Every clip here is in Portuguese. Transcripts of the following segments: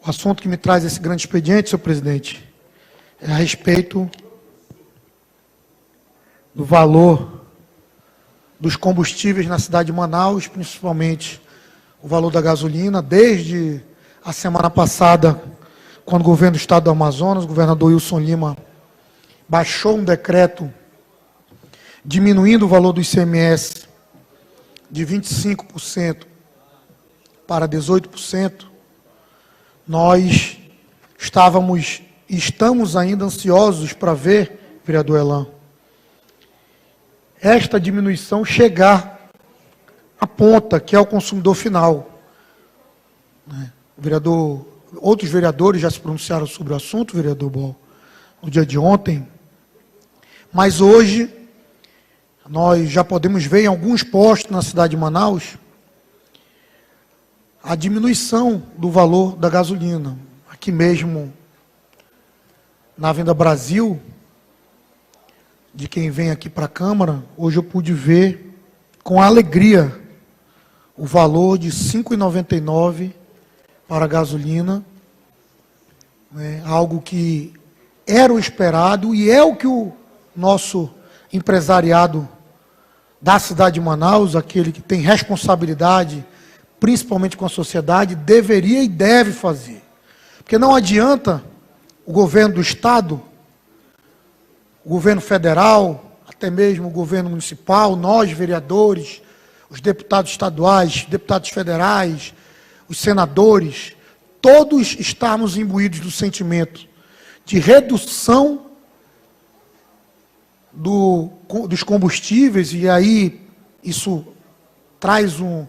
O assunto que me traz esse grande expediente, senhor presidente, é a respeito do valor dos combustíveis na cidade de Manaus, principalmente o valor da gasolina. Desde a semana passada, quando o governo do estado do Amazonas, o governador Wilson Lima, baixou um decreto diminuindo o valor do ICMS de 25% para 18%, nós estávamos e estamos ainda ansiosos para ver, vereador Elan, esta diminuição chegar à ponta, que é o consumidor final. Outros vereadores já se pronunciaram sobre o assunto, vereador Bol, no dia de ontem, mas hoje nós já podemos ver em alguns postos na cidade de Manaus a diminuição do valor da gasolina. Aqui mesmo, na Avenida Brasil, de quem vem aqui para a Câmara, hoje eu pude ver com alegria o valor de R$ 5,99 para a gasolina, algo que era o esperado e é o que o nosso empresariado da cidade de Manaus, aquele que tem responsabilidade, principalmente com a sociedade, deveria e deve fazer. Porque não adianta o governo do estado, o governo federal, até mesmo o governo municipal, nós, vereadores, os deputados estaduais, deputados federais, os senadores, todos estarmos imbuídos do sentimento de redução dos combustíveis, e aí isso traz um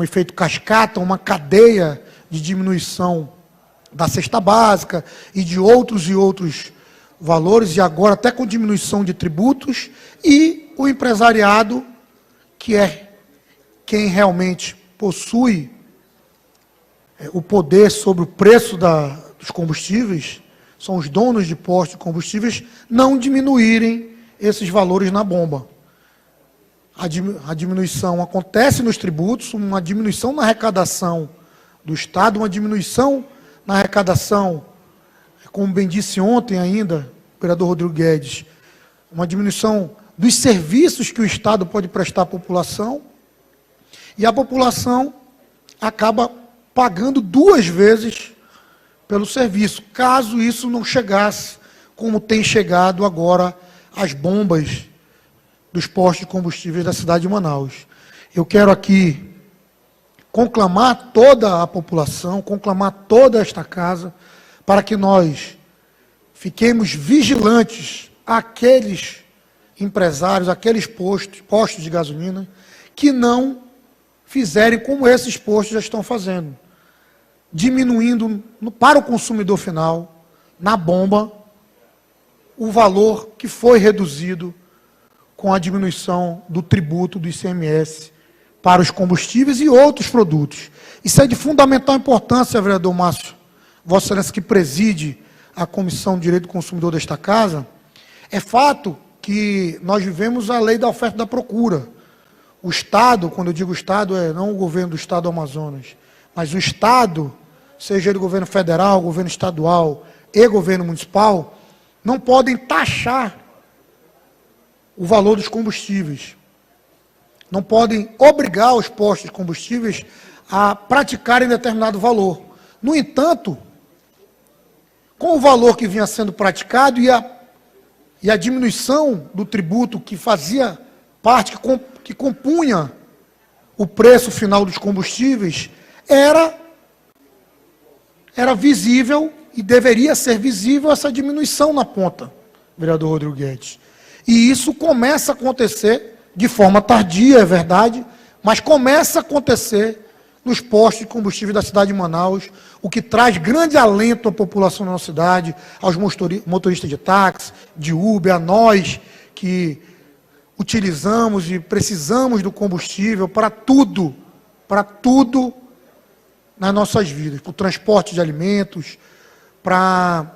efeito cascata, uma cadeia de diminuição da cesta básica e de outros valores, e agora até com diminuição de tributos, e o empresariado, que é quem realmente possui o poder sobre o preço dos combustíveis, são os donos de postos de combustíveis, não diminuírem esses valores na bomba. A diminuição acontece nos tributos, uma diminuição na arrecadação do Estado, uma diminuição na arrecadação, como bem disse ontem ainda, o vereador Rodrigo Guedes, uma diminuição dos serviços que o Estado pode prestar à população, e a população acaba pagando 2 vezes pelo serviço, caso isso não chegasse, como tem chegado agora, as bombas dos postos de combustíveis da cidade de Manaus. Eu quero aqui conclamar toda a população, conclamar toda esta casa, para que nós fiquemos vigilantes àqueles empresários, àqueles postos de gasolina, que não fizerem como esses postos já estão fazendo, diminuindo para o consumidor final, na bomba, o valor que foi reduzido com a diminuição do tributo do ICMS para os combustíveis e outros produtos. Isso é de fundamental importância, vereador Márcio, Vossa Excelência, que preside a Comissão de Direito do Consumidor desta casa. É fato que nós vivemos a lei da oferta e da procura. O Estado, quando eu digo Estado, é não o governo do Estado do Amazonas, mas o Estado, seja ele governo federal, governo estadual e governo municipal, não podem taxar o valor dos combustíveis. Não podem obrigar os postos de combustíveis a praticarem determinado valor. No entanto, com o valor que vinha sendo praticado e a diminuição do tributo que fazia parte, que compunha o preço final dos combustíveis, era visível e deveria ser visível essa diminuição na ponta, vereador Rodrigo Guedes. E isso começa a acontecer de forma tardia, é verdade, mas começa a acontecer nos postos de combustível da cidade de Manaus, o que traz grande alento à população da nossa cidade, aos motoristas de táxi, de Uber, a nós que utilizamos e precisamos do combustível para tudo nas nossas vidas, para o transporte de alimentos, para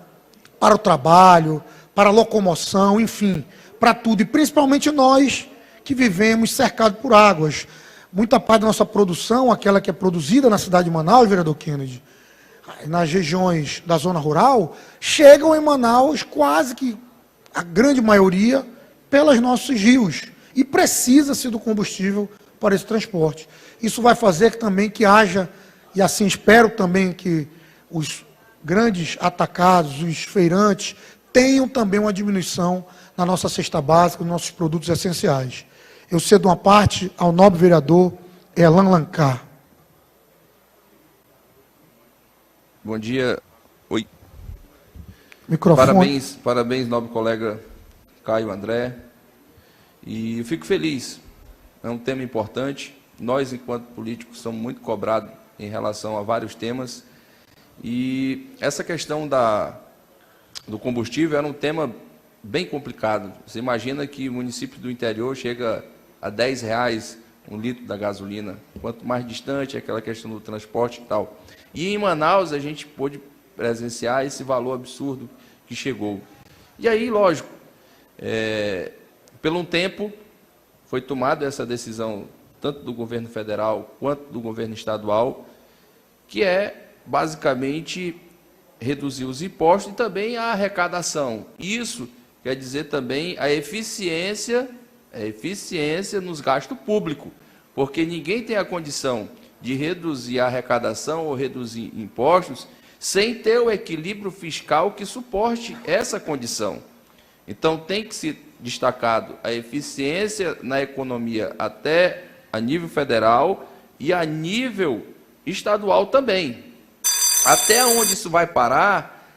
o trabalho, para a locomoção, enfim, para tudo, e principalmente nós que vivemos cercados por águas. Muita parte da nossa produção, aquela que é produzida na cidade de Manaus, vereador Kennedy, nas regiões da zona rural, chegam em Manaus quase que a grande maioria pelos nossos rios. E precisa-se do combustível para esse transporte. Isso vai fazer também que haja, e assim espero também que os grandes atacados, os feirantes, tenham também uma diminuição na nossa cesta básica, nos nossos produtos essenciais. Eu cedo uma parte ao nobre vereador Elan Lancar. Bom dia. Oi. Microfone. Parabéns, nobre colega Caio André. E eu fico feliz. É um tema importante. Nós, enquanto políticos, somos muito cobrados em relação a vários temas. E essa questão do combustível era um tema bem complicado. Você imagina que o município do interior chega a R$10 um litro da gasolina. Quanto mais distante é aquela questão do transporte e tal. E em Manaus a gente pôde presenciar esse valor absurdo que chegou. E aí, lógico, pelo um tempo foi tomada essa decisão, tanto do governo federal quanto do governo estadual, que é basicamente reduzir os impostos e também a arrecadação. Isso quer dizer também a eficiência nos gastos públicos, porque ninguém tem a condição de reduzir a arrecadação ou reduzir impostos sem ter o equilíbrio fiscal que suporte essa condição. Então, tem que ser destacado a eficiência na economia até a nível federal e a nível estadual também. Até onde isso vai parar,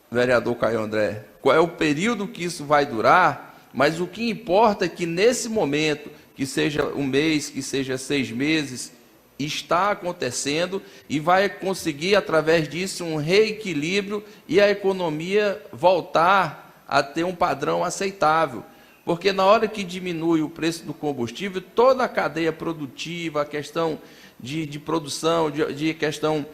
vereador Caio André, qual é o período que isso vai durar, mas o que importa é que nesse momento, que seja um mês, que seja 6 meses, está acontecendo e vai conseguir, através disso, um reequilíbrio e a economia voltar a ter um padrão aceitável. Porque na hora que diminui o preço do combustível, toda a cadeia produtiva, a questão de produção, questão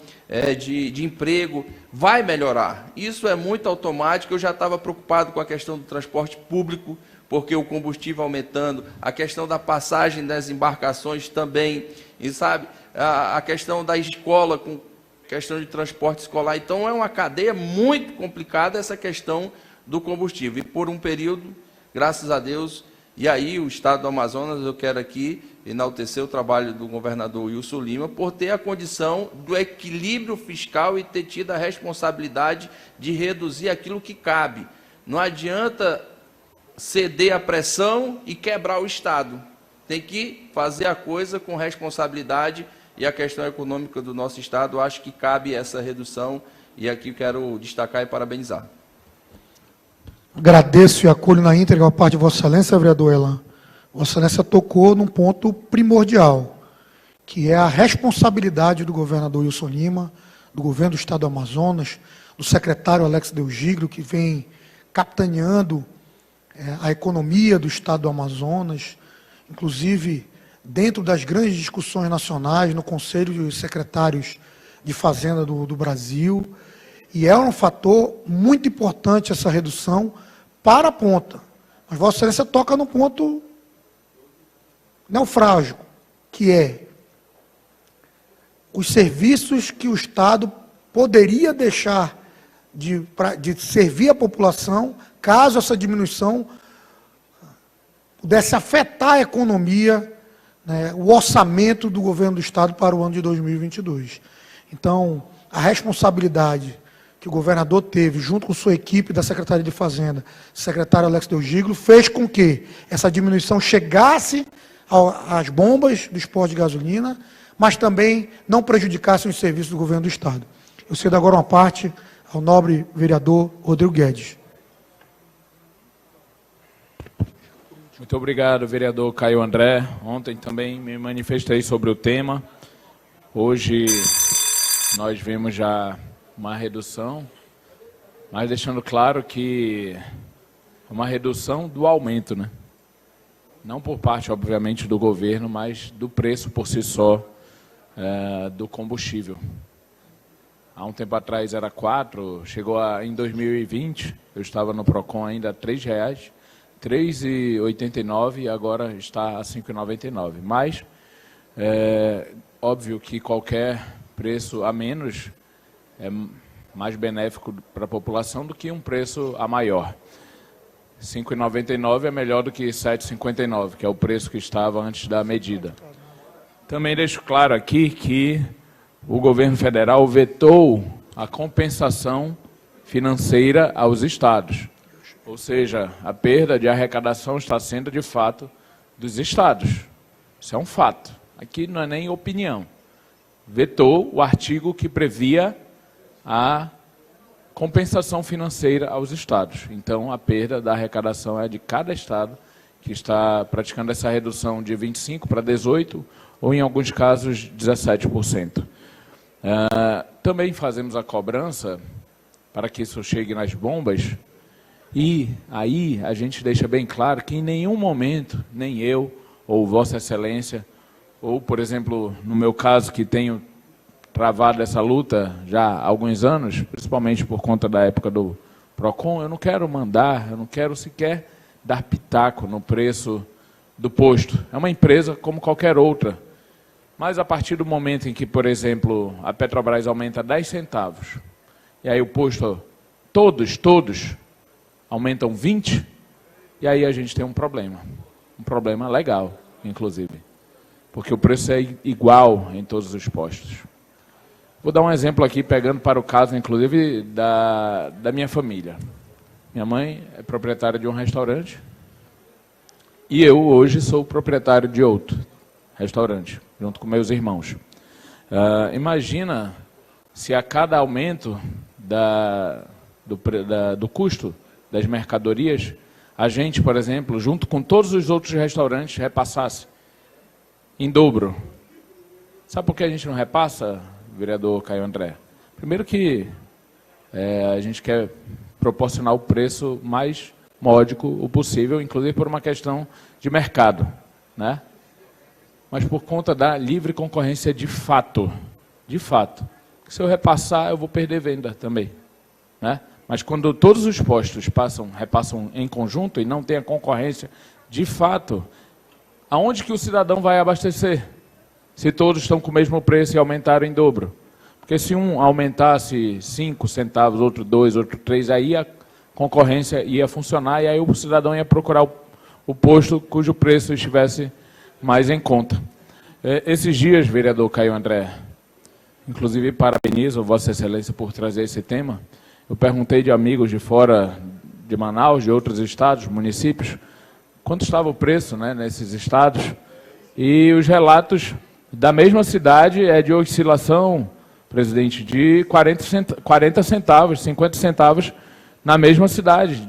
de emprego, vai melhorar. Isso é muito automático. Eu já estava preocupado com a questão do transporte público, porque o combustível aumentando, a questão da passagem das embarcações também, e sabe, a questão da escola, com questão de transporte escolar. Então, é uma cadeia muito complicada essa questão do combustível. E por um período, graças a Deus, e aí o Estado do Amazonas, eu quero aqui enaltecer o trabalho do governador Wilson Lima, por ter a condição do equilíbrio fiscal e ter tido a responsabilidade de reduzir aquilo que cabe. Não adianta ceder à pressão e quebrar o Estado. Tem que fazer a coisa com responsabilidade, e a questão econômica do nosso Estado, acho que cabe essa redução, e aqui quero destacar e parabenizar. Agradeço e acolho na íntegra a parte de Vossa Excelência, vereador Elan. Vossa Excelência tocou num ponto primordial, que é a responsabilidade do governador Wilson Lima, do governo do Estado do Amazonas, do secretário Alex Delgíglio, que vem capitaneando a economia do Estado do Amazonas, inclusive dentro das grandes discussões nacionais, no Conselho de Secretários de Fazenda do Brasil, e é um fator muito importante essa redução para a ponta. Mas Vossa Excelência toca no ponto neofrágico, que é os serviços que o Estado poderia deixar de servir a população, caso essa diminuição pudesse afetar a economia, né, o orçamento do governo do Estado para o ano de 2022. Então, a responsabilidade que o governador teve, junto com sua equipe da Secretaria de Fazenda, secretário Alex Delgíglio, fez com que essa diminuição chegasse às bombas do posto de gasolina, mas também não prejudicasse os serviços do governo do Estado. Eu cedo agora uma parte ao nobre vereador Rodrigo Guedes. Muito obrigado, vereador Caio André. Ontem também me manifestei sobre o tema. Hoje nós vimos já uma redução, mas deixando claro que uma redução do aumento, né? Não por parte, obviamente, do governo, mas do preço por si só do combustível. Há um tempo atrás era 4, chegou em 2020, eu estava no PROCON ainda a R$3, R$ 3,89 e agora está a R$ 5,99. Mas, óbvio que qualquer preço a menos é mais benéfico para a população do que um preço a maior. R$ 5,99 é melhor do que R$ 7,59, que é o preço que estava antes da medida. Também deixo claro aqui que o governo federal vetou a compensação financeira aos estados. Ou seja, a perda de arrecadação está sendo, de fato, dos estados. Isso é um fato. Aqui não é nem opinião. Vetou o artigo que previa a compensação financeira aos estados. Então, a perda da arrecadação é de cada estado que está praticando essa redução de 25% para 18%, ou, em alguns casos, 17%. Também fazemos a cobrança para que isso chegue nas bombas, e aí a gente deixa bem claro que em nenhum momento, nem eu, ou Vossa Excelência, ou, por exemplo, no meu caso, que tenho travado essa luta já há alguns anos, principalmente por conta da época do PROCON, eu não quero mandar, eu não quero sequer dar pitaco no preço do posto. É uma empresa como qualquer outra. Mas a partir do momento em que, por exemplo, a Petrobras aumenta 10 centavos, e aí o posto, todos aumentam 20, e aí a gente tem um problema legal, inclusive, porque o preço é igual em todos os postos. Vou dar um exemplo aqui, pegando para o caso, inclusive, da minha família. Minha mãe é proprietária de um restaurante, e eu, hoje, sou proprietário de outro restaurante, junto com meus irmãos. Imagina se a cada aumento do custo das mercadorias, a gente, por exemplo, junto com todos os outros restaurantes, repassasse em dobro. Sabe por que a gente não repassa, vereador Caio André? Primeiro que a gente quer proporcionar o preço mais módico o possível, inclusive por uma questão de mercado, né? Mas por conta da livre concorrência de fato. De fato. Se eu repassar, eu vou perder venda também, né? Mas quando todos os postos repassam em conjunto e não tem a concorrência, de fato, aonde que o cidadão vai abastecer? Se todos estão com o mesmo preço e aumentaram em dobro. Porque se um aumentasse 5 centavos, outro 2, outro 3, aí a concorrência ia funcionar e aí o cidadão ia procurar o posto cujo preço estivesse mais em conta. Esses dias, vereador Caio André, inclusive parabenizo Vossa Excelência por trazer esse tema, eu perguntei de amigos de fora de Manaus, de outros estados, municípios, quanto estava o preço, né, nesses estados, e os relatos da mesma cidade é de oscilação, presidente, de 40 centavos, 50 centavos na mesma cidade.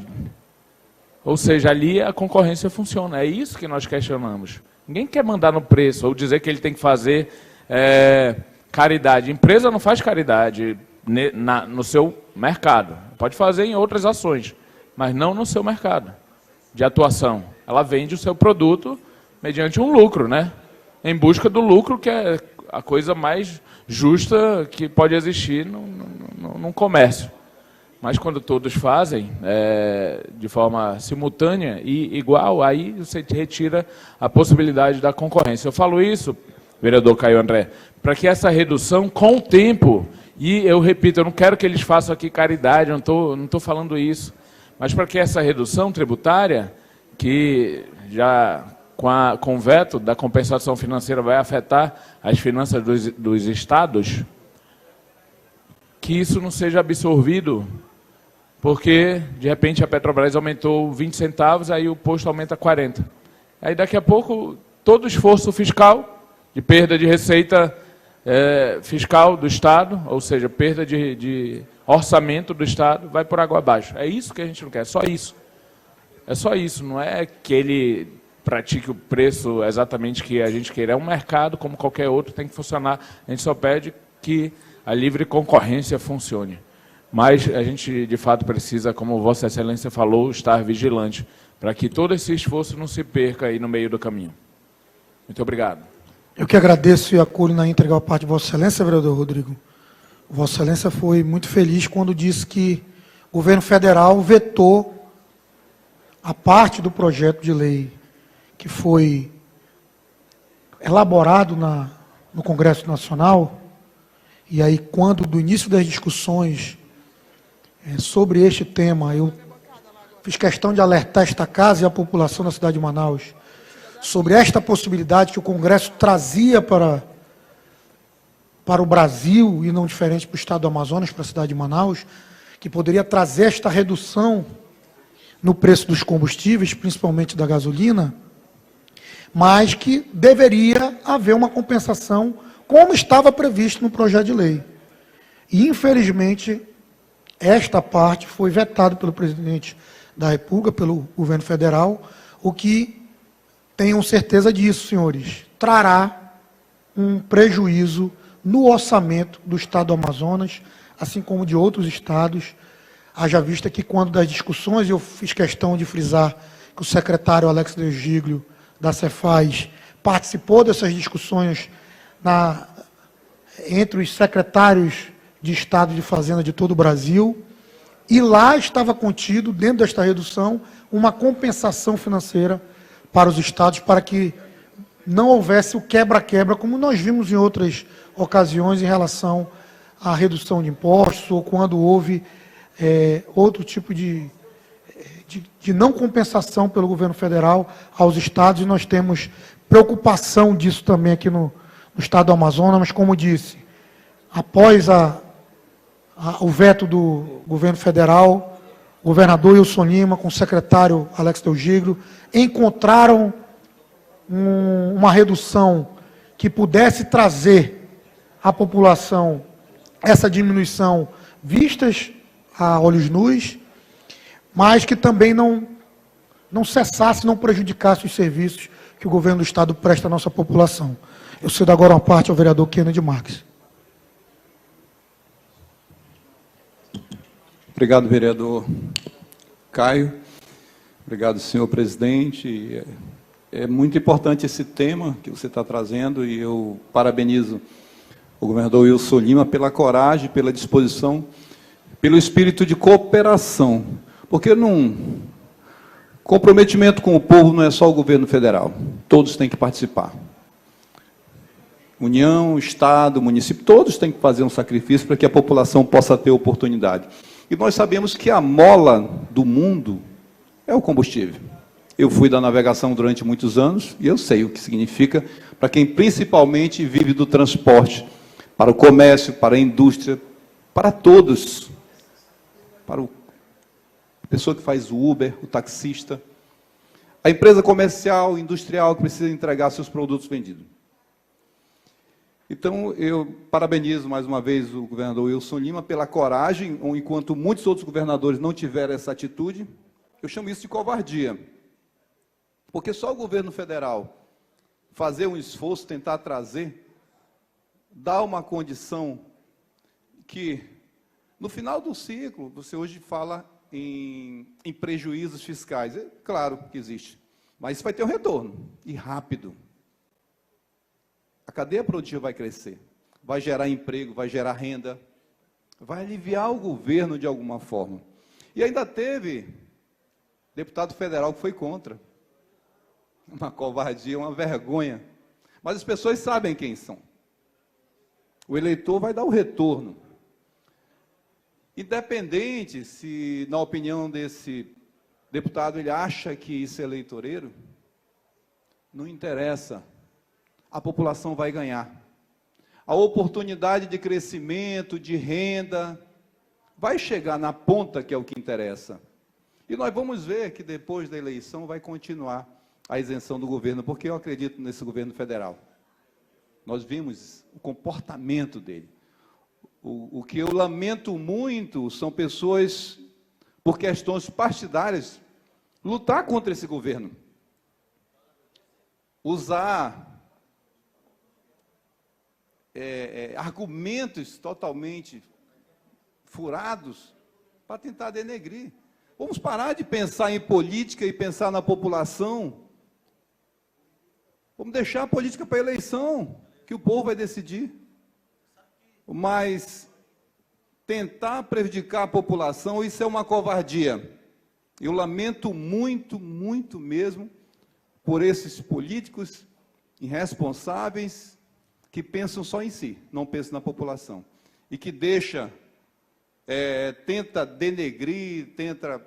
Ou seja, ali a concorrência funciona. É isso que nós questionamos. Ninguém quer mandar no preço ou dizer que ele tem que fazer caridade. Empresa não faz caridade no seu mercado. Pode fazer em outras ações, mas não no seu mercado de atuação. Ela vende o seu produto mediante um lucro, né? Em busca do lucro, que é a coisa mais justa que pode existir num comércio. Mas quando todos fazem de forma simultânea e igual, aí você retira a possibilidade da concorrência. Eu falo isso, vereador Caio André, para que essa redução, com o tempo, e eu repito, eu não quero que eles façam aqui caridade, eu não estou falando isso, mas para que essa redução tributária, que já com o veto da compensação financeira vai afetar as finanças dos estados, que isso não seja absorvido, porque, de repente, a Petrobras aumentou 20 centavos, aí o posto aumenta 40. Aí, daqui a pouco, todo o esforço fiscal, de perda de receita fiscal do Estado, ou seja, perda de orçamento do Estado, vai por água abaixo. É isso que a gente não quer, é só isso. É só isso, não é que ele pratique o preço exatamente que a gente queira. É um mercado, como qualquer outro, tem que funcionar. A gente só pede que a livre concorrência funcione. Mas a gente, de fato, precisa, como Vossa Excelência falou, estar vigilante, para que todo esse esforço não se perca aí no meio do caminho. Muito obrigado. Eu que agradeço e acolho na íntegra a parte de Vossa Excelência, vereador Rodrigo. Vossa Excelência foi muito feliz quando disse que o governo federal vetou a parte do projeto de lei que foi elaborado no Congresso Nacional E aí, quando do início das discussões sobre este tema, eu fiz questão de alertar esta casa e a população da cidade de Manaus sobre esta possibilidade que o Congresso trazia para o Brasil, e não diferente para o estado do Amazonas, para a cidade de Manaus, que poderia trazer esta redução no preço dos combustíveis, principalmente da gasolina, mas que deveria haver uma compensação, como estava previsto no projeto de lei. E, infelizmente, esta parte foi vetada pelo presidente da República, pelo governo federal, o que, tenham certeza disso, senhores, trará um prejuízo no orçamento do estado do Amazonas, assim como de outros estados, haja vista que quando das discussões, eu fiz questão de frisar que o secretário Alex Del Giglio, da Cefaz, participou dessas discussões entre os secretários de Estado de Fazenda de todo o Brasil, e lá estava contido, dentro desta redução, uma compensação financeira para os estados, para que não houvesse o quebra-quebra, como nós vimos em outras ocasiões em relação à redução de impostos, ou quando houve outro tipo de não compensação pelo governo federal aos estados, e nós temos preocupação disso também aqui no estado do Amazonas, mas como disse, após o veto do governo federal, o governador Wilson Lima, com o secretário Alex Del Giglio, encontraram uma redução que pudesse trazer à população essa diminuição vistas a olhos nus, mas que também não cessasse, não prejudicasse os serviços que o governo do Estado presta à nossa população. Eu cedo agora uma parte ao vereador Kennedy Marques. Obrigado, vereador Caio. Obrigado, senhor presidente. É muito importante esse tema que você está trazendo, e eu parabenizo o governador Wilson Lima pela coragem, pela disposição, pelo espírito de cooperação, porque comprometimento com o povo não é só o governo federal, todos têm que participar. União, Estado, município, todos têm que fazer um sacrifício para que a população possa ter oportunidade. E nós sabemos que a mola do mundo é o combustível. Eu fui da navegação durante muitos anos e eu sei o que significa para quem principalmente vive do transporte, para o comércio, para a indústria, para todos, para a pessoa que faz o Uber, o taxista, a empresa comercial, industrial que precisa entregar seus produtos vendidos. Então, eu parabenizo mais uma vez o governador Wilson Lima pela coragem, enquanto muitos outros governadores não tiveram essa atitude. Eu chamo isso de covardia, porque só o governo federal fazer um esforço, tentar trazer, dá uma condição que, no final do ciclo, você hoje fala em prejuízos fiscais. É claro que existe, mas isso vai ter um retorno, e rápido. A cadeia produtiva vai crescer, vai gerar emprego, vai gerar renda, vai aliviar o governo de alguma forma. E ainda teve deputado federal que foi contra. Uma covardia, uma vergonha. Mas as pessoas sabem quem são. O eleitor vai dar o retorno. Independente se, na opinião desse deputado, ele acha que isso é eleitoreiro, não interessa. A população vai ganhar. A oportunidade de crescimento, de renda, vai chegar na ponta, que é o que interessa. E nós vamos ver que depois da eleição vai continuar a isenção do governo, porque eu acredito nesse governo federal. Nós vimos o comportamento dele. O que eu lamento muito são pessoas, por questões partidárias, lutar contra esse governo. Usar argumentos totalmente furados para tentar denegrir. Vamos parar de pensar em política e pensar na população. Vamos deixar a política para a eleição, que o povo vai decidir. Mas tentar prejudicar a população, isso é uma covardia. Eu lamento muito, muito mesmo por esses políticos irresponsáveis que pensam só em si, não pensam na população. e que tenta denegrir, tenta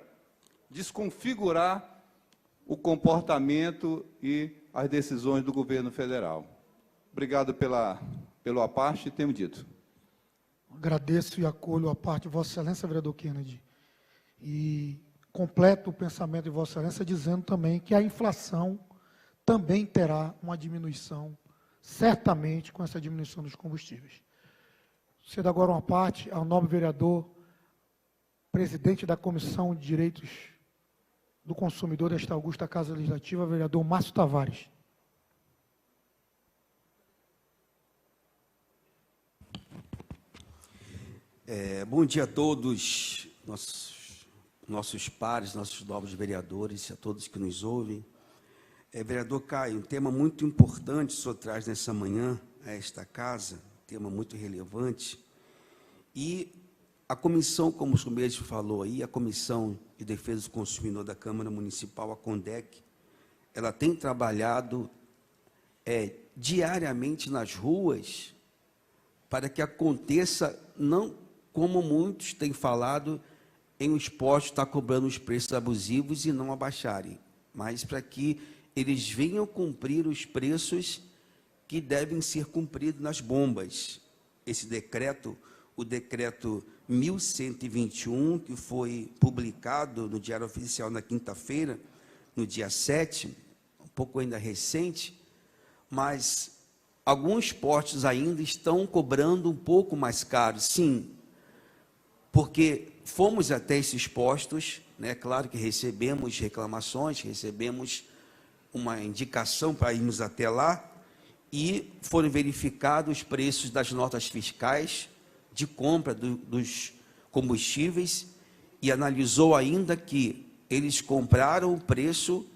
desconfigurar o comportamento e as decisões do governo federal. Obrigado pelo à parte, tenho dito. Agradeço e acolho a parte de Vossa Excelência, vereador Kennedy. E completo o pensamento de Vossa Excelência dizendo também que a inflação também terá uma diminuição, certamente, com essa diminuição dos combustíveis. Cedo agora uma parte ao nobre vereador, presidente da Comissão de Direitos do Consumidor desta augusta Casa Legislativa, vereador Márcio Tavares. Bom dia a todos, nossos pares, nossos novos vereadores, a todos que nos ouvem. Vereador Caio, um tema muito importante o senhor traz nessa manhã a esta casa, um tema muito relevante. E a comissão, como o senhor mesmo falou aí, a Comissão de Defesa do Consumidor da Câmara Municipal, a CONDEC, ela tem trabalhado diariamente nas ruas para que aconteça, não como muitos têm falado, em os postos estar cobrando os preços abusivos e não abaixarem, mas para que eles venham cumprir os preços que devem ser cumpridos nas bombas. Esse decreto, o decreto 1121, que foi publicado no Diário Oficial na quinta-feira, no dia 7, um pouco ainda recente, mas alguns postos ainda estão cobrando um pouco mais caro, sim, porque fomos até esses postos, né? Claro que recebemos reclamações, recebemos uma indicação para irmos até lá, e foram verificados os preços das notas fiscais de compra dos combustíveis, e analisou ainda que eles compraram o preço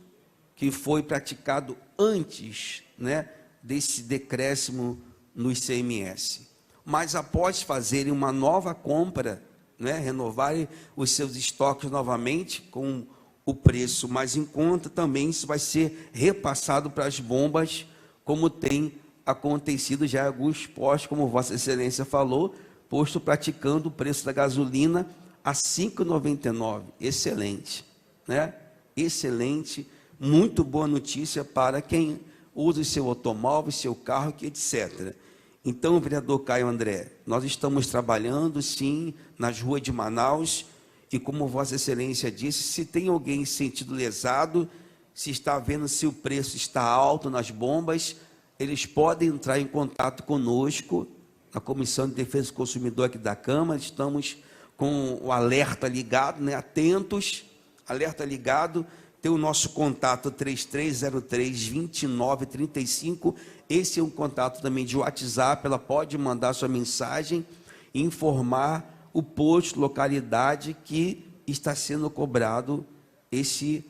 que foi praticado antes, né, desse decréscimo no ICMS. Mas após fazerem uma nova compra, né, renovarem os seus estoques novamente com o preço mais em conta, também isso vai ser repassado para as bombas, como tem acontecido já em alguns postos, como Vossa Excelência falou, posto praticando o preço da gasolina a R$ 5,99. Excelente, né? Excelente, muito boa notícia para quem usa o seu automóvel, seu carro, etc. Então, vereador Caio André, nós estamos trabalhando, sim, nas ruas de Manaus, e como Vossa Excelência disse, se tem alguém se sentido lesado, se está vendo se o preço está alto nas bombas, eles podem entrar em contato conosco, na Comissão de Defesa do Consumidor aqui da Câmara. Estamos com o alerta ligado, né, atentos, alerta ligado. Tem o nosso contato 3303-2935, esse é um contato também de WhatsApp, ela pode mandar sua mensagem e informar o posto, localidade que está sendo cobrado esse,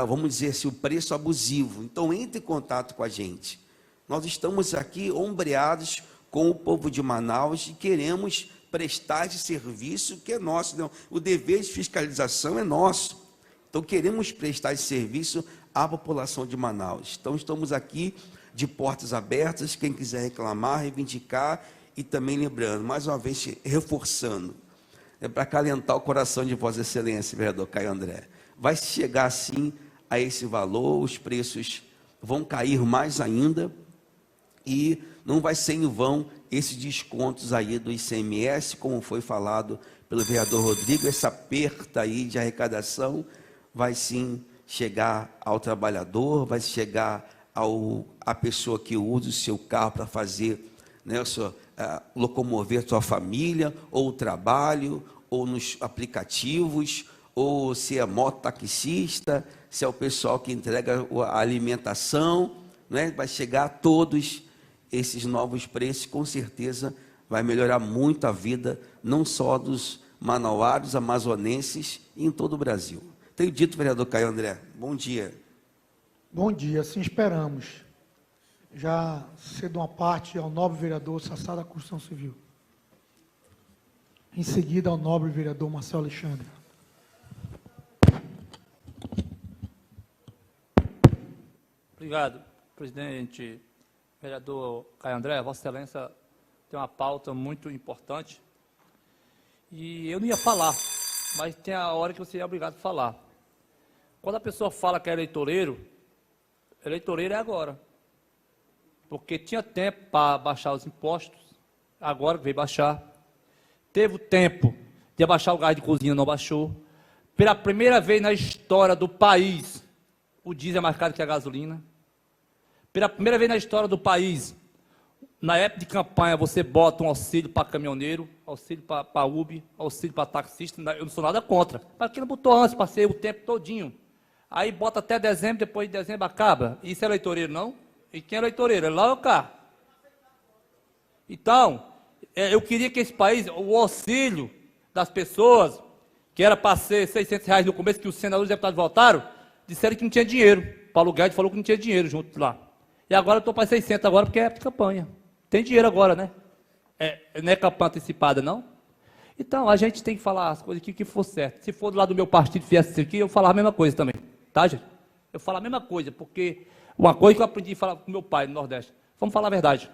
vamos dizer assim, o preço abusivo. Então, entre em contato com a gente. Nós estamos aqui ombreados com o povo de Manaus e queremos prestar esse serviço que é nosso, não? O dever de fiscalização é nosso. Então, queremos prestar esse serviço à população de Manaus. Então, estamos aqui de portas abertas, quem quiser reclamar, reivindicar, e também lembrando, mais uma vez, reforçando, para acalentar o coração de Vossa Excelência, vereador Caio André. Vai chegar, sim, a esse valor, os preços vão cair mais ainda, e não vai ser em vão esses descontos aí do ICMS, como foi falado pelo vereador Rodrigo, essa perda aí de arrecadação vai sim chegar ao trabalhador, vai chegar à pessoa que usa o seu carro para fazer, né, locomover sua família, ou o trabalho, ou nos aplicativos, ou se é mototaxista, se é o pessoal que entrega a alimentação, né, vai chegar a todos esses novos preços, com certeza vai melhorar muito a vida, não só dos manauaros, amazonenses, e em todo o Brasil. Tenho dito, vereador Caio André, bom dia. Bom dia, assim esperamos. Já cedo uma parte ao nobre vereador Sassá da Construção Civil. Em seguida, ao nobre vereador Marcelo Alexandre. Obrigado, presidente. Vereador Caio André, Vossa Excelência tem uma pauta muito importante E eu não ia falar, mas tem a hora que você é obrigado a falar. Quando a pessoa fala que é eleitoreiro é agora. Porque tinha tempo para baixar os impostos, agora veio baixar. Teve o tempo de abaixar o gás de cozinha, não baixou. Pela primeira vez na história do país, o diesel é mais caro que a gasolina. Pela primeira vez na história do país, na época de campanha, você bota um auxílio para caminhoneiro, auxílio para Uber, auxílio para taxista. Eu não sou nada contra. Para quem não botou antes, passei o tempo todinho. Aí bota até dezembro, depois de dezembro acaba. Isso é eleitoreiro, não? E quem é eleitoreiro? É lá ou cá? Então, eu queria que esse país, o auxílio das pessoas, que era para ser R$600 no começo, que os senadores e deputados votaram, disseram que não tinha dinheiro. Paulo Guedes falou que não tinha dinheiro junto lá. E agora eu estou para 600 agora, porque é época de campanha. Tem dinheiro agora, né? Não é campanha antecipada, não? Então, a gente tem que falar as coisas que for certo. Se for do lado do meu partido, viesse isso aqui, eu falar a mesma coisa também. Tá, gente? Eu falo a mesma coisa, porque uma coisa que eu aprendi a falar com meu pai no Nordeste. Vamos falar a verdade.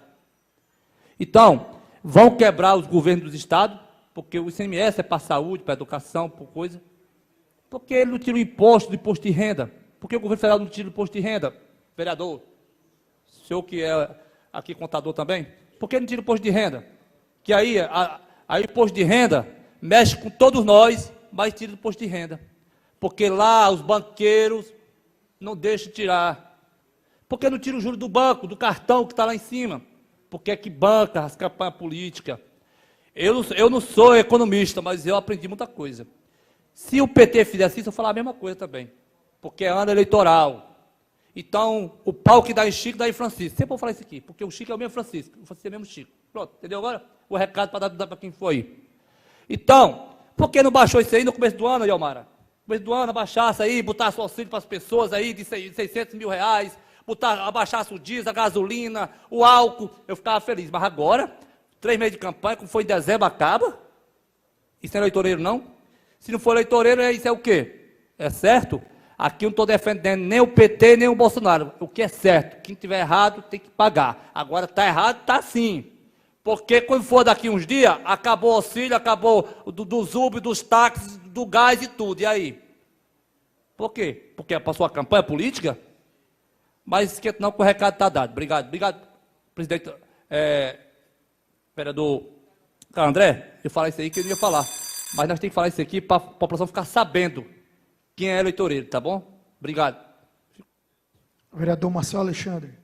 Então, vão quebrar os governos dos estados, porque o ICMS é para saúde, para educação, por coisa. Porque ele não tira o imposto do imposto de renda. Por que o governo federal não tira o imposto de renda? Vereador, o senhor que é aqui contador também, por que não tira o imposto de renda? Que aí o imposto de renda mexe com todos nós, mas tira o imposto de renda. Porque lá os banqueiros não deixam tirar. Por que não tira o juro do banco, do cartão que está lá em cima? Porque é que banca as campanhas políticas. Eu não sou economista, mas eu aprendi muita coisa. Se o PT fizesse isso, eu falar a mesma coisa também. Porque é ano eleitoral. Então, o pau que dá em Chico, dá em Francisco. Sempre vou falar isso aqui, porque o Chico é o mesmo Francisco. O Francisco é o mesmo Chico. Pronto, entendeu agora? O recado para dar para quem foi. Então, por que não baixou isso aí no começo do ano, Yomara? No começo do ano, abaixasse aí, botasse o auxílio para as pessoas aí de R$600 mil, abaixasse o diesel, a gasolina, o álcool, eu ficava feliz. Mas agora, 3 meses de campanha, como foi em dezembro, acaba? Isso é eleitoreiro, não? Se não for eleitoreiro, isso é o quê? É certo? Aqui eu não estou defendendo nem o PT, nem o Bolsonaro. O que é certo? Quem tiver errado tem que pagar. Agora está errado, está sim. Porque quando for daqui uns dias, acabou o auxílio, acabou dos Uber, dos táxis, do gás e tudo. E aí? Por quê? Porque passou a campanha política? Mas esquenta não que o recado está dado. Obrigado. Obrigado, presidente, vereador André. Eu falei isso aí que eu não ia falar. Mas nós temos que falar isso aqui para a população ficar sabendo quem é eleitoreiro, tá bom? Obrigado. Vereador Marcelo Alexandre.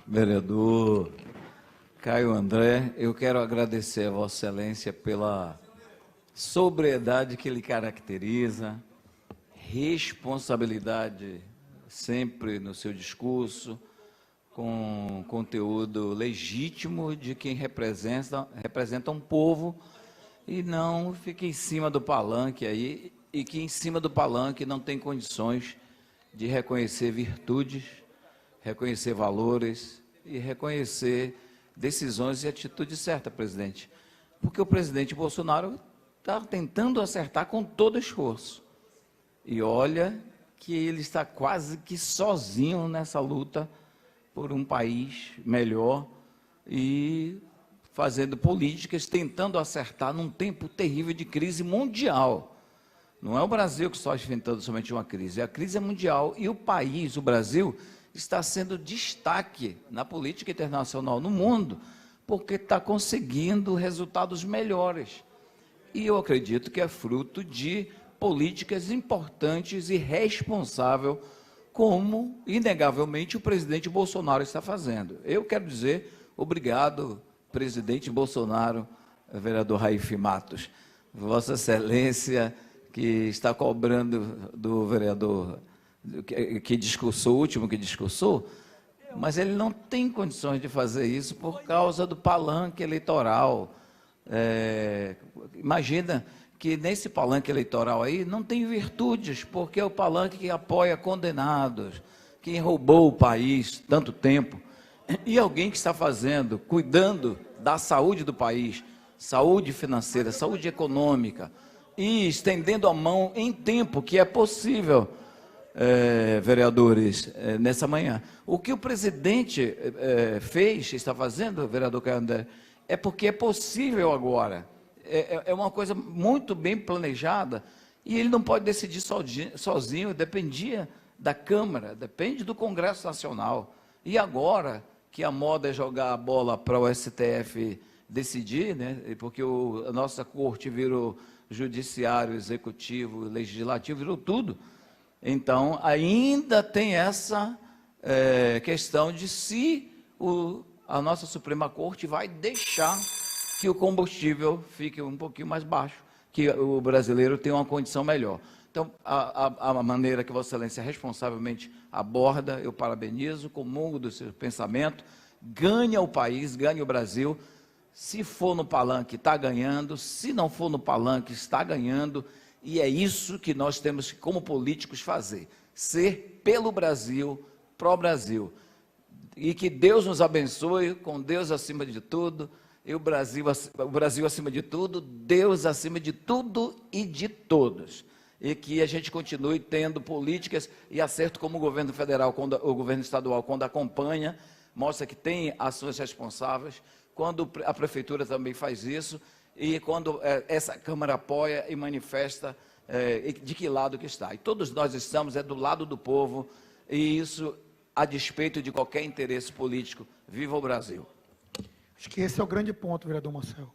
Vereador Caio André, eu quero agradecer a Vossa Excelência pela sobriedade que lhe caracteriza, responsabilidade sempre no seu discurso, com conteúdo legítimo de quem representa um povo e não fica em cima do palanque aí, e que em cima do palanque não tem condições de reconhecer virtudes, reconhecer valores e reconhecer decisões e atitudes certas, presidente. Porque o presidente Bolsonaro está tentando acertar com todo esforço. E olha que ele está quase que sozinho nessa luta por um país melhor e fazendo políticas, tentando acertar num tempo terrível de crise mundial. Não é o Brasil que está enfrentando somente uma crise, a crise é mundial e o país, o Brasil, está sendo destaque na política internacional no mundo, porque está conseguindo resultados melhores. E eu acredito que é fruto de políticas importantes e responsáveis, como, inegavelmente, o presidente Bolsonaro está fazendo. Eu quero dizer obrigado, presidente Bolsonaro, vereador Raif Matos. Vossa Excelência, que está cobrando do vereador que discursou, o último que discursou, mas ele não tem condições de fazer isso por causa do palanque eleitoral. Imagina que nesse palanque eleitoral aí não tem virtudes, porque é o palanque que apoia condenados, quem roubou o país tanto tempo, e alguém que está fazendo, cuidando da saúde do país, saúde financeira, saúde econômica, e estendendo a mão em tempo que é possível, vereadores, nessa manhã. O que o presidente fez, está fazendo, vereador Caio André, é porque é possível agora. É uma coisa muito bem planejada e ele não pode decidir sozinho, dependia da Câmara, depende do Congresso Nacional. E agora que a moda é jogar a bola para o STF decidir, né, porque a nossa corte virou judiciário, executivo, legislativo, virou tudo. Então, ainda tem essa questão de se a nossa Suprema Corte vai deixar que o combustível fique um pouquinho mais baixo, que o brasileiro tenha uma condição melhor. Então, a maneira que Vossa Excelência responsavelmente aborda, eu parabenizo, comungo do seu pensamento, ganha o país, ganha o Brasil. Se for no palanque, está ganhando. Se não for no palanque, está ganhando. E é isso que nós temos que, como políticos, fazer. Ser pelo Brasil, pró-Brasil. E que Deus nos abençoe, com Deus acima de tudo, e o Brasil acima de tudo, Deus acima de tudo e de todos. E que a gente continue tendo políticas e acerto como o governo federal, o governo estadual, quando acompanha, mostra que tem ações responsáveis, quando a prefeitura também faz isso, e quando essa Câmara apoia e manifesta de que lado que está. E todos nós estamos do lado do povo, e isso a despeito de qualquer interesse político. Viva o Brasil! Acho que esse é o grande ponto, vereador Marcelo.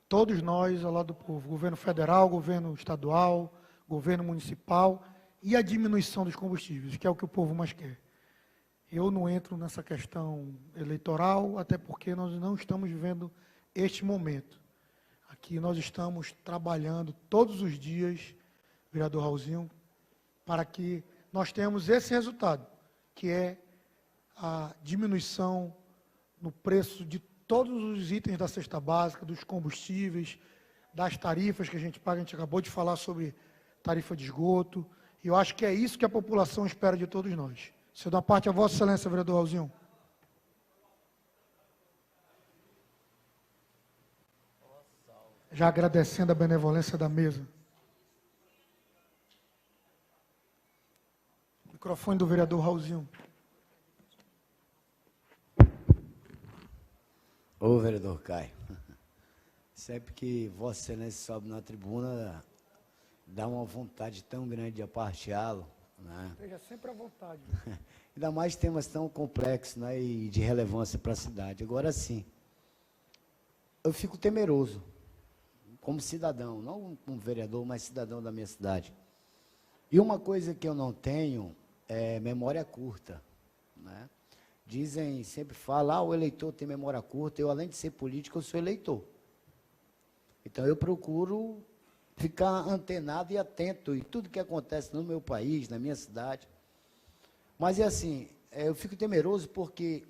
Todos nós, ao lado do povo, governo federal, governo estadual, governo municipal e a diminuição dos combustíveis, que é o que o povo mais quer. Eu não entro nessa questão eleitoral, até porque nós não estamos vivendo este momento. Aqui nós estamos trabalhando todos os dias, vereador Raulzinho, para que nós tenhamos esse resultado, que é a diminuição no preço de todos os itens da cesta básica, dos combustíveis, das tarifas que a gente paga. A gente acabou de falar sobre tarifa de esgoto, e eu acho que é isso que a população espera de todos nós. Se eu dou a parte a Vossa Excelência, vereador Raulzinho. Já agradecendo a benevolência da mesa. Microfone do vereador Raulzinho. Ô, vereador Caio, sempre que Vossa Excelência sobe na tribuna, dá uma vontade tão grande de aparteá-lo, né? Esteja sempre à vontade. Ainda mais temas tão complexos, né, e de relevância para a cidade. Agora sim, eu fico temeroso, como cidadão, não como vereador, mas cidadão da minha cidade. E uma coisa que eu não tenho é memória curta, né? Dizem, sempre falam, o eleitor tem memória curta. Eu, além de ser político, eu sou eleitor. Então, eu procuro ficar antenado e atento em tudo que acontece no meu país, na minha cidade. Mas, é assim, eu fico temeroso porque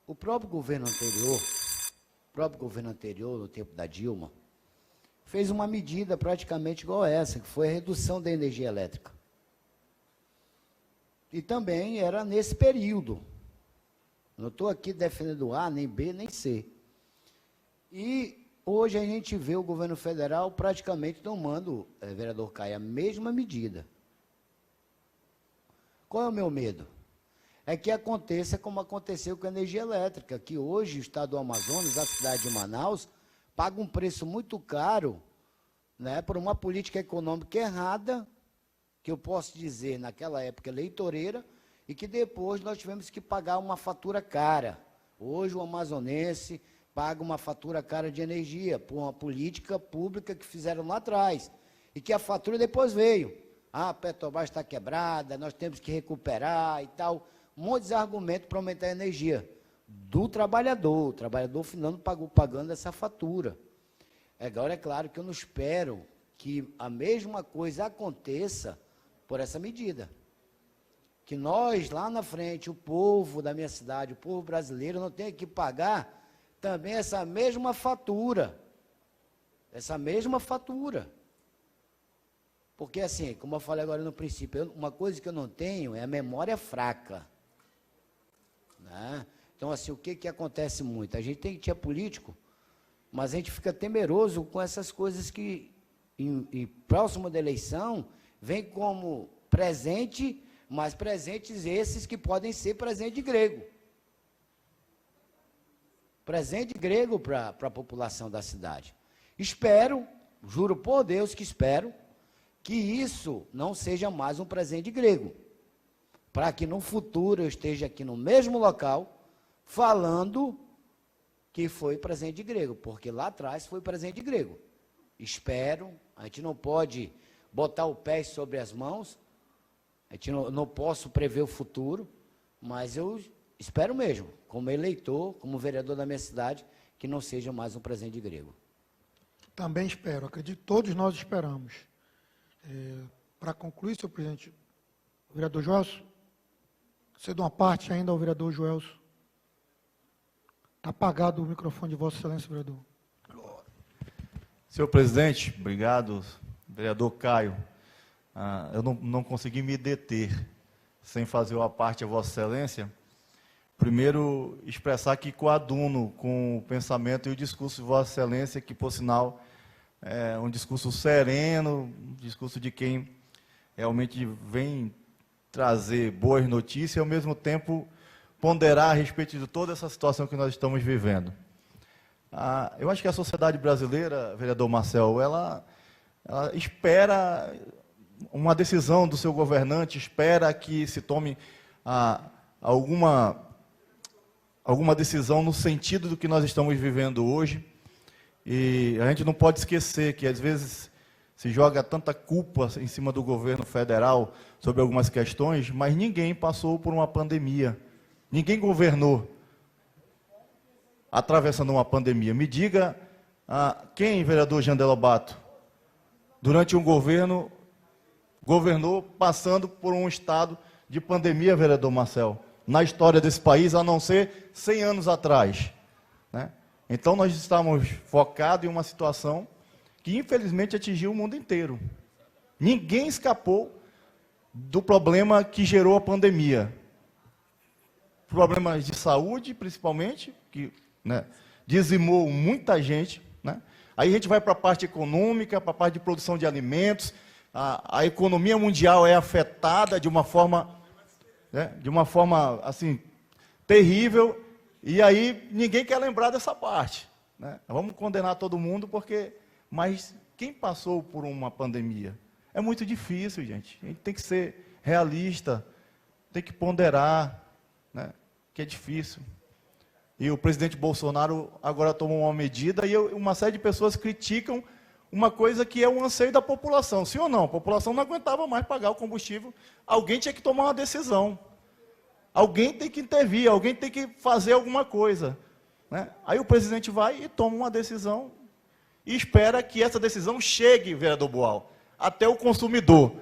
o próprio governo anterior, no tempo da Dilma, fez uma medida praticamente igual a essa, que foi a redução da energia elétrica. E também era nesse período. Não estou aqui defendendo A, nem B, nem C. E hoje a gente vê o governo federal praticamente tomando, vereador Caio, a mesma medida. Qual é o meu medo? É que aconteça como aconteceu com a energia elétrica, que hoje o estado do Amazonas, a cidade de Manaus, paga um preço muito caro, né, por uma política econômica errada, que eu posso dizer naquela época eleitoreira, e que depois nós tivemos que pagar uma fatura cara. Hoje o amazonense paga uma fatura cara de energia por uma política pública que fizeram lá atrás, e que a fatura depois veio. A Petrobras está quebrada, nós temos que recuperar e tal. Um monte de argumento para aumentar a energia do trabalhador. O trabalhador final pagando essa fatura. Agora, é claro que eu não espero que a mesma coisa aconteça por essa medida. Que nós, lá na frente, o povo da minha cidade, o povo brasileiro, não tenha que pagar também essa mesma fatura. Essa mesma fatura. Porque, assim, como eu falei agora no princípio, uma coisa que eu não tenho é a memória fraca. Né? Então, assim, o que acontece muito? A gente tem que ser político, mas a gente fica temeroso com essas coisas que, próximo da eleição, vem como presente, mas presentes esses que podem ser presente de grego. presente grego para a população da cidade. Espero, juro por Deus que espero, que isso não seja mais um presente grego, para que no futuro eu esteja aqui no mesmo local falando que foi presente grego, porque lá atrás foi presente grego. Espero, a gente não pode botar o pé sobre as mãos, a gente não posso prever o futuro, mas eu espero mesmo, como eleitor, como vereador da minha cidade, que não seja mais um presente grego. Também espero, acredito, todos nós esperamos. Para concluir, senhor presidente, o vereador Joelson, cedo uma parte ainda ao vereador Joelson. Está apagado o microfone de Vossa Excelência, vereador. Senhor presidente, obrigado. Vereador Caio, eu não consegui me deter sem fazer uma parte a Vossa Excelência. Primeiro, expressar que coaduno com o pensamento e o discurso de Vossa Excelência, que, por sinal, é um discurso sereno, um discurso de quem realmente vem trazer boas notícias e, ao mesmo tempo, ponderar a respeito de toda essa situação que nós estamos vivendo. Eu acho que a sociedade brasileira, vereador Marcel, ela espera uma decisão do seu governante, espera que se tome alguma decisão no sentido do que nós estamos vivendo hoje. E a gente não pode esquecer que, às vezes, se joga tanta culpa em cima do governo federal sobre algumas questões, mas ninguém passou por uma pandemia. Ninguém governou atravessando uma pandemia. Me diga quem, vereador Jean Delobato, durante um governo, governou passando por um estado de pandemia, vereador Marcel, na história desse país, a não ser 100 anos atrás, né? Então, nós estamos focados em uma situação que, infelizmente, atingiu o mundo inteiro. Ninguém escapou do problema que gerou a pandemia. Problemas de saúde, principalmente, que, né, dizimou muita gente, né? Aí a gente vai para a parte econômica, para a parte de produção de alimentos. A economia mundial é afetada de uma forma, né, assim, terrível, e aí ninguém quer lembrar dessa parte, né? Vamos condenar todo mundo, mas quem passou por uma pandemia? É muito difícil, gente. A gente tem que ser realista, tem que ponderar, né, que é difícil. E o presidente Bolsonaro agora tomou uma medida e uma série de pessoas criticam uma coisa que é um anseio da população. Sim ou não? A população não aguentava mais pagar o combustível. Alguém tinha que tomar uma decisão. Alguém tem que intervir, alguém tem que fazer alguma coisa, né? Aí o presidente vai e toma uma decisão e espera que essa decisão chegue, vereador Boal, até o consumidor,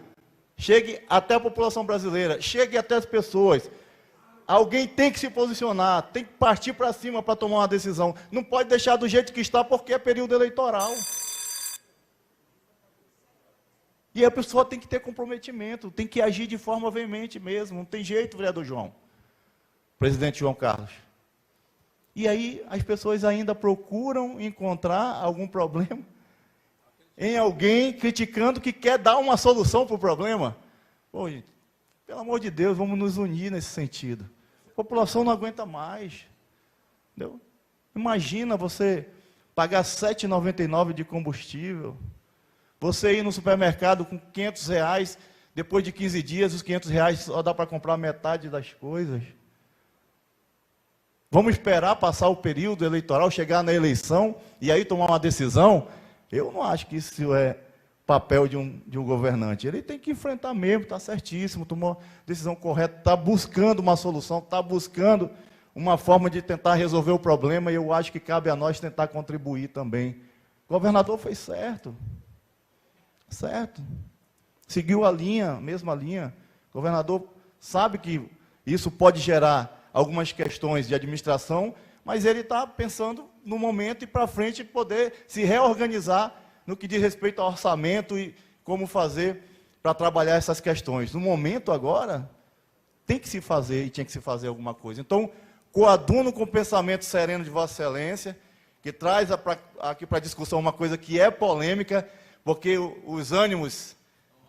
chegue até a população brasileira, chegue até as pessoas. Alguém tem que se posicionar, tem que partir para cima para tomar uma decisão. Não pode deixar do jeito que está, porque é período eleitoral. E a pessoa tem que ter comprometimento, tem que agir de forma veemente mesmo. Não tem jeito, vereador João. Presidente João Carlos. E aí as pessoas ainda procuram encontrar algum problema em alguém criticando que quer dar uma solução para o problema. Pô, gente, pelo amor de Deus, vamos nos unir nesse sentido. A população não aguenta mais. Entendeu? Imagina você pagar R$ 7,99 de combustível, você ir no supermercado com R$500, depois de 15 dias, os R$500 só dá para comprar metade das coisas. Vamos esperar passar o período eleitoral, chegar na eleição e aí tomar uma decisão? Eu não acho que isso é papel de um governante. Ele tem que enfrentar mesmo, está certíssimo, tomou a decisão correta, está buscando uma solução, está buscando uma forma de tentar resolver o problema, e eu acho que cabe a nós tentar contribuir também. O governador fez certo. Certo. Seguiu a mesma linha. O governador sabe que isso pode gerar algumas questões de administração, mas ele está pensando no momento e para frente poder se reorganizar no que diz respeito ao orçamento e como fazer para trabalhar essas questões. No momento agora, tem que se fazer e tinha que se fazer alguma coisa. Então, coaduno com o pensamento sereno de Vossa Excelência, que traz aqui para a discussão uma coisa que é polêmica, porque os ânimos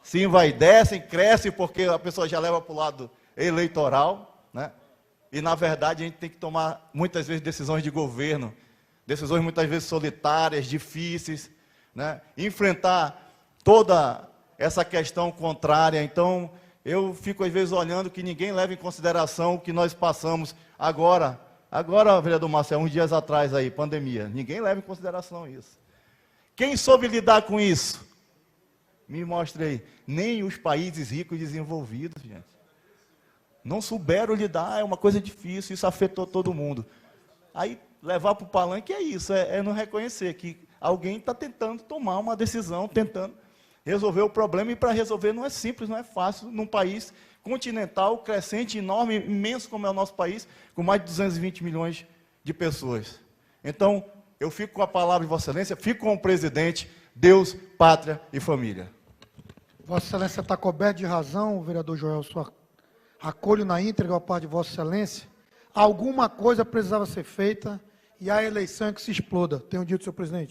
se envaidecem, crescem, porque a pessoa já leva para o lado eleitoral, né? E, na verdade, a gente tem que tomar, muitas vezes, decisões de governo, decisões muitas vezes solitárias, difíceis, né? Enfrentar toda essa questão contrária. Então, eu fico, às vezes, olhando que ninguém leva em consideração o que nós passamos agora, vereador Marcelo, uns dias atrás aí, pandemia. Ninguém leva em consideração isso. Quem soube lidar com isso? Me mostre aí. Nem os países ricos e desenvolvidos, gente. Não souberam lidar, é uma coisa difícil, isso afetou todo mundo. Aí, levar para o palanque é isso, é não reconhecer que alguém está tentando tomar uma decisão, tentando resolver o problema, e para resolver não é simples, não é fácil, num país continental, crescente, enorme, imenso como é o nosso país, com mais de 220 milhões de pessoas. Então, eu fico com a palavra de Vossa Excelência, fico com o presidente, Deus, pátria e família. Vossa Excelência está coberto de razão, vereador Joel, acolho na íntegra a parte de Vossa Excelência. Alguma coisa precisava ser feita e a eleição é que se exploda. Tenho dito, senhor presidente.